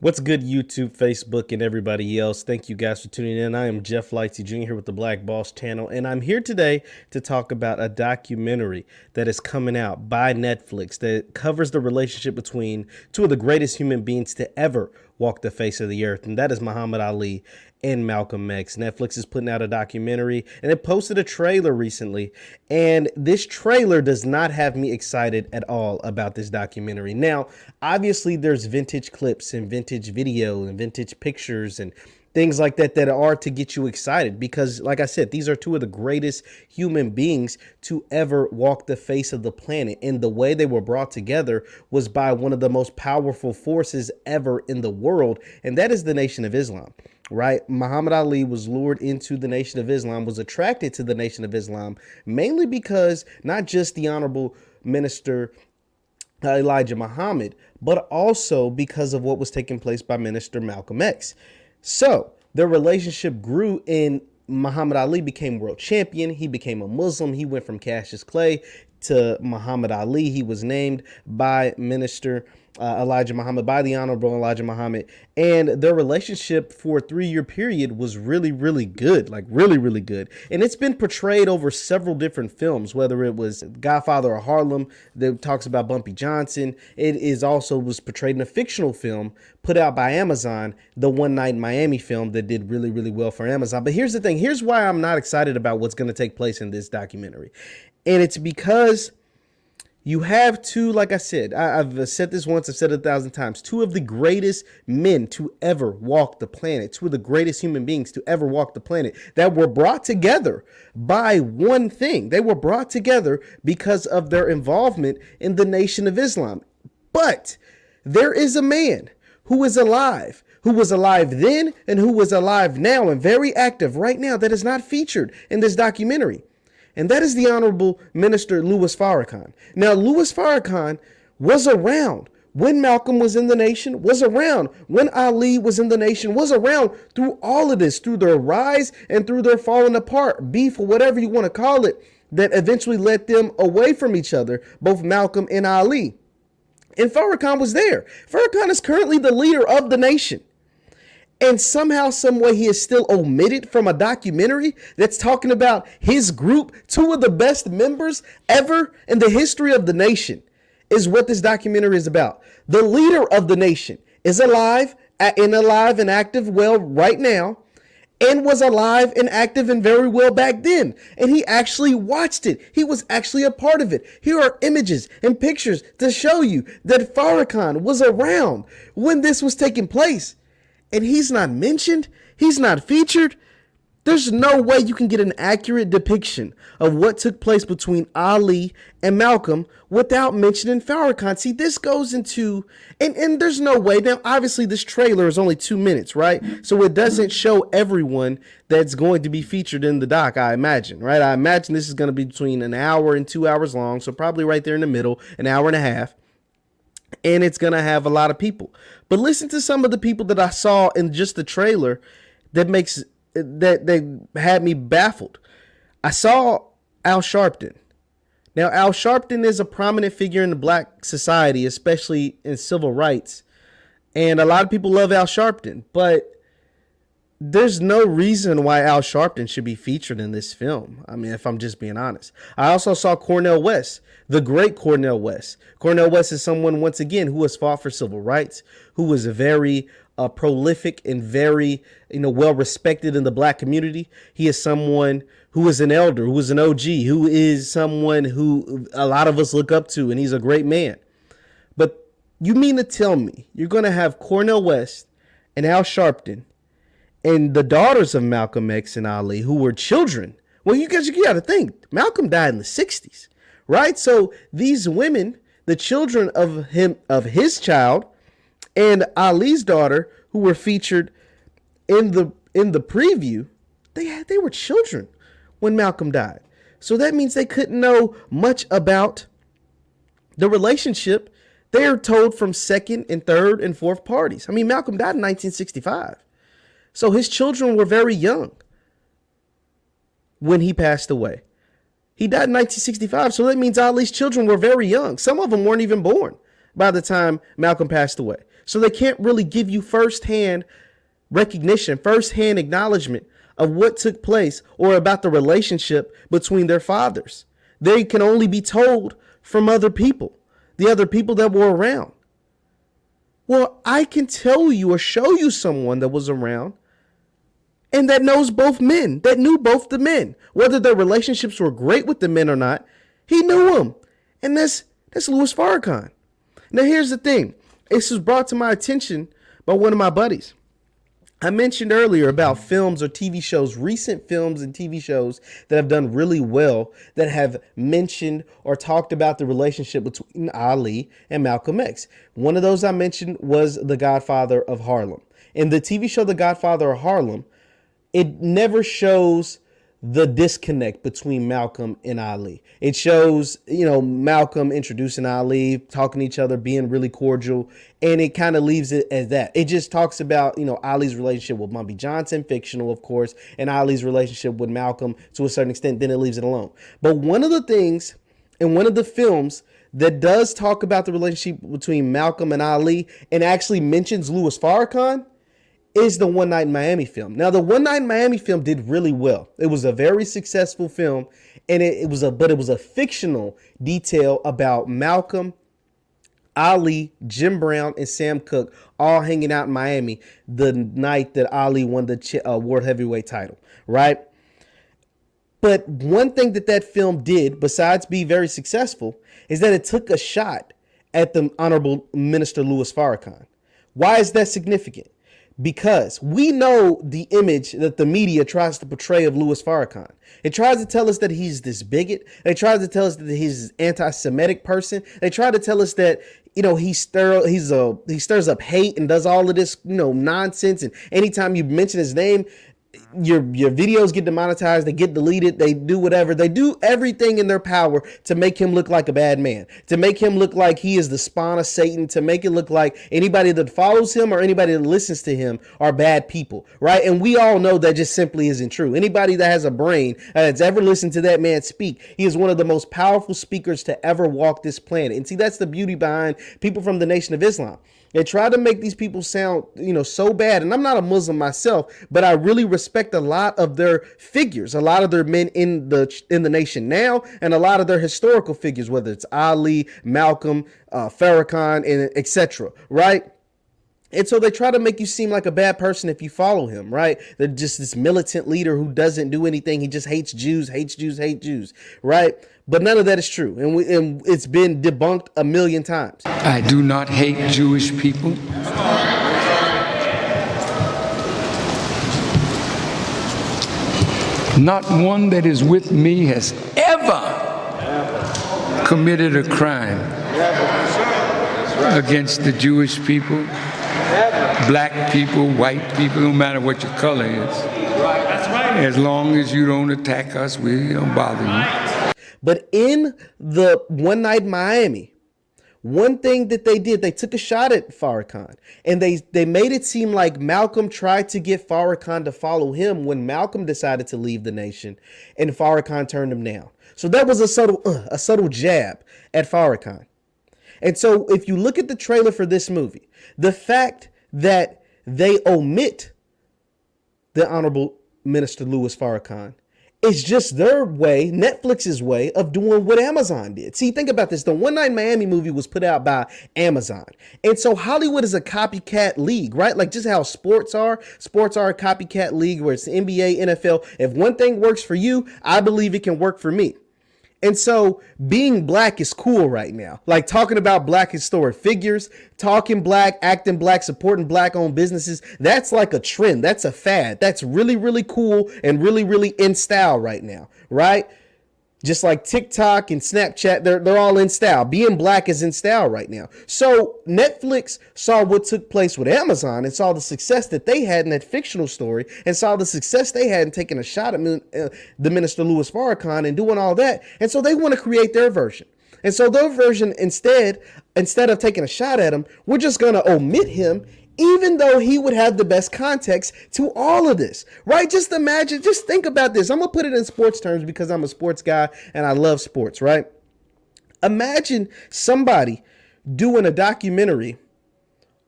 What's good, YouTube, Facebook, and everybody else? Thank you guys for tuning in. I am Jeff Lightsey Jr. here with the Black Boss channel, and I'm here today to talk about a documentary that is coming out by Netflix that covers the relationship between two of the greatest human beings to ever walk the face of the earth, and that is Muhammad Ali and Malcolm X. Netflix is putting out a documentary, and it posted a trailer recently, and this trailer does not have me excited at all about this documentary. Now, obviously, there's vintage clips and vintage video and vintage pictures and things like that that are to get you excited because, like I said, these are two of the greatest human beings to ever walk the face of the planet. And the way they were brought together was by one of the most powerful forces ever in the world, and that is the Nation of Islam. Right? Muhammad Ali was lured into the Nation of Islam, was attracted to the Nation of Islam, mainly because not just the Honorable Minister Elijah Muhammad, but also because of what was taking place by Minister Malcolm X. So their relationship grew, and Muhammad Ali became world champion. He became a Muslim. He went from Cassius Clay to Muhammad Ali. He was named by Minister Elijah Muhammad, by the Honorable Elijah Muhammad, and their relationship for a 3-year period was really, really good, like really, really good. And it's been portrayed over several different films, whether it was Godfather of Harlem that talks about Bumpy Johnson. It is also was portrayed in a fictional film put out by Amazon, the One Night in Miami film that did really, really well for Amazon. But here's the thing. Here's why I'm not excited about what's going to take place in this documentary. And it's because you have two, like I said, I've said this once, I've said it 1,000 times, two of the greatest men to ever walk the planet, two of the greatest human beings to ever walk the planet that were brought together by one thing. They were brought together because of their involvement in the Nation of Islam. But there is a man who is alive, who was alive then and who was alive now and very active right now that is not featured in this documentary. And that is the Honorable Minister Louis Farrakhan. Now, Louis Farrakhan was around when Malcolm was in the nation, was around when Ali was in the nation, was around through all of this, through their rise and through their falling apart, beef or whatever you want to call it, that eventually led them away from each other, both Malcolm and Ali. And Farrakhan was there. Farrakhan is currently the leader of the nation. And somehow, some way, he is still omitted from a documentary that's talking about his group, two of the best members ever in the history of the nation, is what this documentary is about. The leader of the nation is alive and active well right now, and was alive and active and very well back then. And he actually watched it. He was actually a part of it. Here are images and pictures to show you that Farrakhan was around when this was taking place. And he's not mentioned, he's not featured. There's no way you can get an accurate depiction of what took place between Ali and Malcolm without mentioning Farrakhan. See, this goes into, and there's no way. Now, obviously, this trailer is only 2 minutes, right? So it doesn't show everyone that's going to be featured in the doc, I imagine, right? I imagine this is going to be between an hour and 2 hours long, so probably right there in the middle, an hour and a half. And it's going to have a lot of people. But listen to some of the people that I saw in just the trailer that had me baffled. I saw Al Sharpton. Now, Al Sharpton is a prominent figure in the black society, especially in civil rights. And a lot of people love Al Sharpton, but there's no reason why Al Sharpton should be featured in this film. I mean, if I'm just being honest. I also saw Cornel West, the great Cornel West. Cornel West is someone, once again, who has fought for civil rights, who was a very prolific and very, well respected in the black community. He is someone who is an elder, who is an OG, who is someone who a lot of us look up to, and he's a great man. But you mean to tell me you're going to have Cornel West and Al Sharpton and the daughters of Malcolm X and Ali, who were children? Well, you got to think, Malcolm died in the 60s, right? So these women, the children of his child, and Ali's daughter, who were featured in the preview, they were children when Malcolm died. So that means they couldn't know much about the relationship. They are told from second and third and fourth parties. I mean, Malcolm died in 1965. So his children were very young when he passed away. He died in 1965, so that means Ali's children were very young. Some of them weren't even born by the time Malcolm passed away. So they can't really give you firsthand recognition, firsthand acknowledgement of what took place or about the relationship between their fathers. They can only be told from other people, the other people that were around. Well, I can tell you or show you someone that was around and that knows both men, that knew both the men, whether their relationships were great with the men or not. He knew them, and that's Louis Farrakhan. Now, here's the thing. This was brought to my attention by one of my buddies. I mentioned earlier about films or TV shows, recent films and TV shows that have done really well, that have mentioned or talked about the relationship between Ali and Malcolm X. One of those I mentioned was The Godfather of Harlem. In the TV show The Godfather of Harlem, it never shows the disconnect between Malcolm and Ali. It shows, Malcolm introducing Ali, talking to each other, being really cordial, and it kind of leaves it as that. It just talks about, Ali's relationship with Bumpy Johnson, fictional, of course, and Ali's relationship with Malcolm to a certain extent, then it leaves it alone. But one of the things in one of the films that does talk about the relationship between Malcolm and Ali and actually mentions Louis Farrakhan is the One Night in Miami film. Now, the One Night in Miami film did really well. It was a very successful film, and it was a fictional detail about Malcolm, Ali, Jim Brown, and Sam Cooke all hanging out in Miami the night that Ali won the world heavyweight title, right? But one thing that film did, besides be very successful, is that it took a shot at the Honorable Minister Louis Farrakhan. Why is that significant? Because we know the image that the media tries to portray of Louis Farrakhan. It tries to tell us that he's this bigot. They try to tell us that he's an anti-Semitic person. They try to tell us that, he stirs up hate and does all of this, nonsense. And anytime you mention his name, your videos get demonetized, they get deleted, they do whatever. They do everything in their power to make him look like a bad man, to make him look like he is the spawn of Satan, to make it look like anybody that follows him or anybody that listens to him are bad people, right? And we all know that just simply isn't true. Anybody that has a brain that's ever listened to that man speak, he is one of the most powerful speakers to ever walk this planet. And see, that's the beauty behind people from the Nation of Islam. They try to make these people sound, so bad. And I'm not a Muslim myself, but I really respect a lot of their figures, a lot of their men in the nation now, and a lot of their historical figures, whether it's Ali, Malcolm, Farrakhan, and etc. Right? And so they try to make you seem like a bad person if you follow him, right? They're just this militant leader who doesn't do anything. He just hates Jews, right? But none of that is true. And it's been debunked a million times. I do not hate Jewish people. Not one that is with me has ever committed a crime against the Jewish people, black people, white people, no matter what your color is. That's right. As long as you don't attack us, we don't bother you. But in the One Night in Miami, one thing that they did, they took a shot at Farrakhan, and they made it seem like Malcolm tried to get Farrakhan to follow him when Malcolm decided to leave the nation, and Farrakhan turned him down. So that was a subtle jab at Farrakhan. And so if you look at the trailer for this movie, the fact that they omit the Honorable Minister Louis Farrakhan, it's just their way, Netflix's way of doing what Amazon did. See, think about this. The One Night in Miami movie was put out by Amazon. And so Hollywood is a copycat league, right? Like just how sports are. Sports are a copycat league where it's the NBA, NFL. If one thing works for you, I believe it can work for me. And so being black is cool right now. Like talking about black historic figures, talking black, acting black, supporting black owned businesses. That's like a trend. That's a fad. That's really, really cool and really, really in style right now. Right? Just like TikTok and Snapchat, they're all in style. Being black is in style right now. So Netflix saw what took place with Amazon and saw the success that they had in that fictional story and saw the success they had in taking a shot at the Minister Louis Farrakhan and doing all that. And so they want to create their version. And so their version, instead of taking a shot at him, we're just going to omit him, even though he would have the best context to all of this, right? Just imagine, just think about this. I'm going to put it in sports terms because I'm a sports guy and I love sports, right? Imagine somebody doing a documentary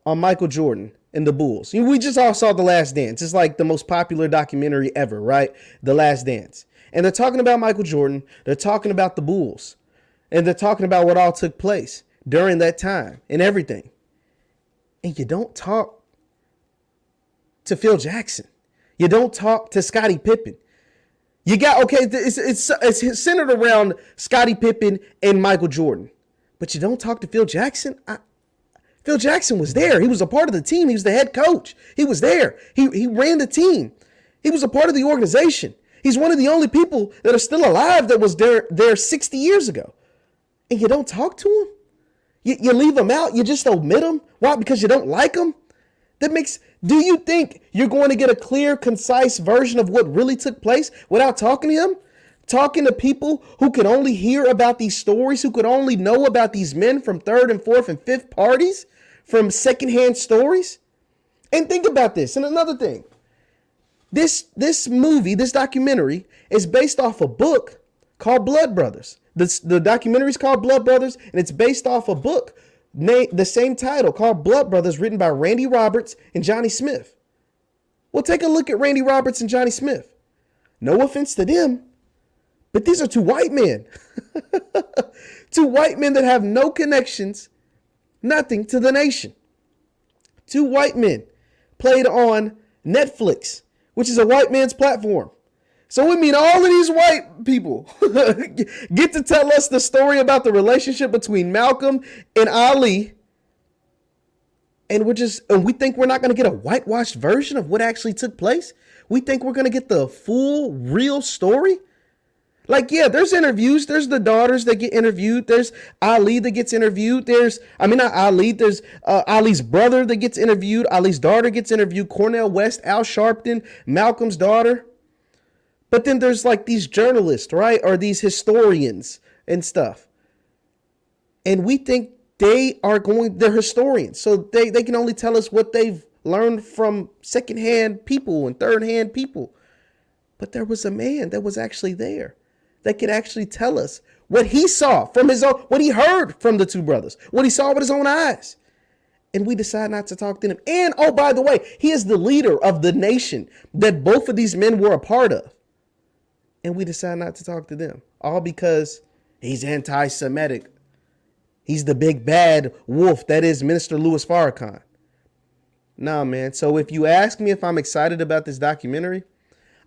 on Michael Jordan and the Bulls. We just all saw The Last Dance. It's like the most popular documentary ever, right? The Last Dance. And they're talking about Michael Jordan. They're talking about the Bulls. And they're talking about what all took place during that time and everything. And you don't talk to Phil Jackson. You don't talk to Scottie Pippen. You got, okay, it's centered around Scottie Pippen and Michael Jordan. But you don't talk to Phil Jackson? Phil Jackson was there. He was a part of the team. He was the head coach. He was there. He ran the team. He was a part of the organization. He's one of the only people that are still alive that was there 60 years ago. And you don't talk to him? You leave him out? You just omit him? Why? Because you don't like him? Do you think you're going to get a clear, concise version of what really took place without talking to him? Talking to people who could only hear about these stories, who could only know about these men from third and fourth and fifth parties, from secondhand stories? And think about this. And another thing, this movie, this documentary is based off a book called Blood Brothers. The documentary is called Blood Brothers, and it's based off a book the same title called Blood Brothers, written by Randy Roberts and Johnny Smith. Well, take a look at Randy Roberts and Johnny Smith. No offense to them, but these are two white men. Two white men that have no connections, nothing to the nation. Two white men played on Netflix, which is a white man's platform. So we mean all of these white people get to tell us the story about the relationship between Malcolm and Ali. And we think we're not going to get a whitewashed version of what actually took place. We think we're going to get the full, real story. Like, yeah, there's interviews. There's the daughters that get interviewed. There's Ali that gets interviewed. There's Ali's brother that gets interviewed. Ali's daughter gets interviewed. Cornel West, Al Sharpton, Malcolm's daughter. But then there's like these journalists, right? Or these historians and stuff. And we think they're historians. So they can only tell us what they've learned from secondhand people and thirdhand people. But there was a man that was actually there that could actually tell us what he saw from what he heard from the two brothers, what he saw with his own eyes. And we decide not to talk to him. And, oh, by the way, he is the leader of the nation that both of these men were a part of. And we decide not to talk to them. All because he's anti-Semitic. He's the big bad wolf that is Minister Louis Farrakhan. Nah, man. So if you ask me if I'm excited about this documentary,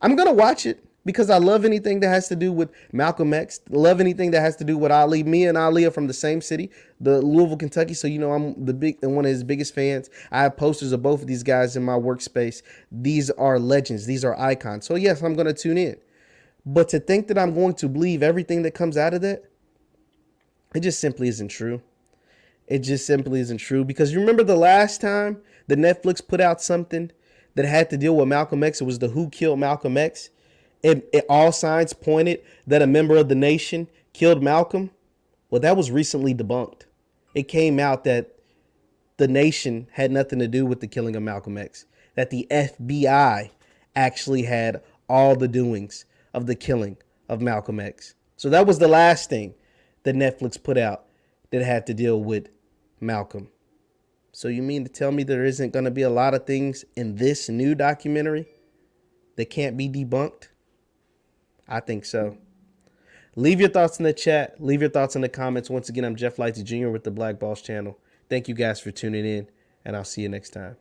I'm going to watch it because I love anything that has to do with Malcolm X. Love anything that has to do with Ali. Me and Ali are from the same city, the Louisville, Kentucky. So, you know, I'm one of his biggest fans. I have posters of both of these guys in my workspace. These are legends. These are icons. So, yes, I'm going to tune in. But to think that I'm going to believe everything that comes out of that, it just simply isn't true. It just simply isn't true. Because you remember the last time that Netflix put out something that had to deal with Malcolm X? It was the Who Killed Malcolm X. It all signs pointed that a member of the nation killed Malcolm. Well, that was recently debunked. It came out that the nation had nothing to do with the killing of Malcolm X. That the FBI actually had all the doings of the killing of Malcolm X. So that was the last thing that Netflix put out that had to deal with Malcolm. So you mean to tell me there isn't going to be a lot of things in this new documentary that can't be debunked? I think so. Leave your thoughts in the chat. Leave your thoughts in the comments. Once again, I'm Jeff Lighty Jr. with the Black Boss Channel. Thank you guys for tuning in, and I'll see you next time.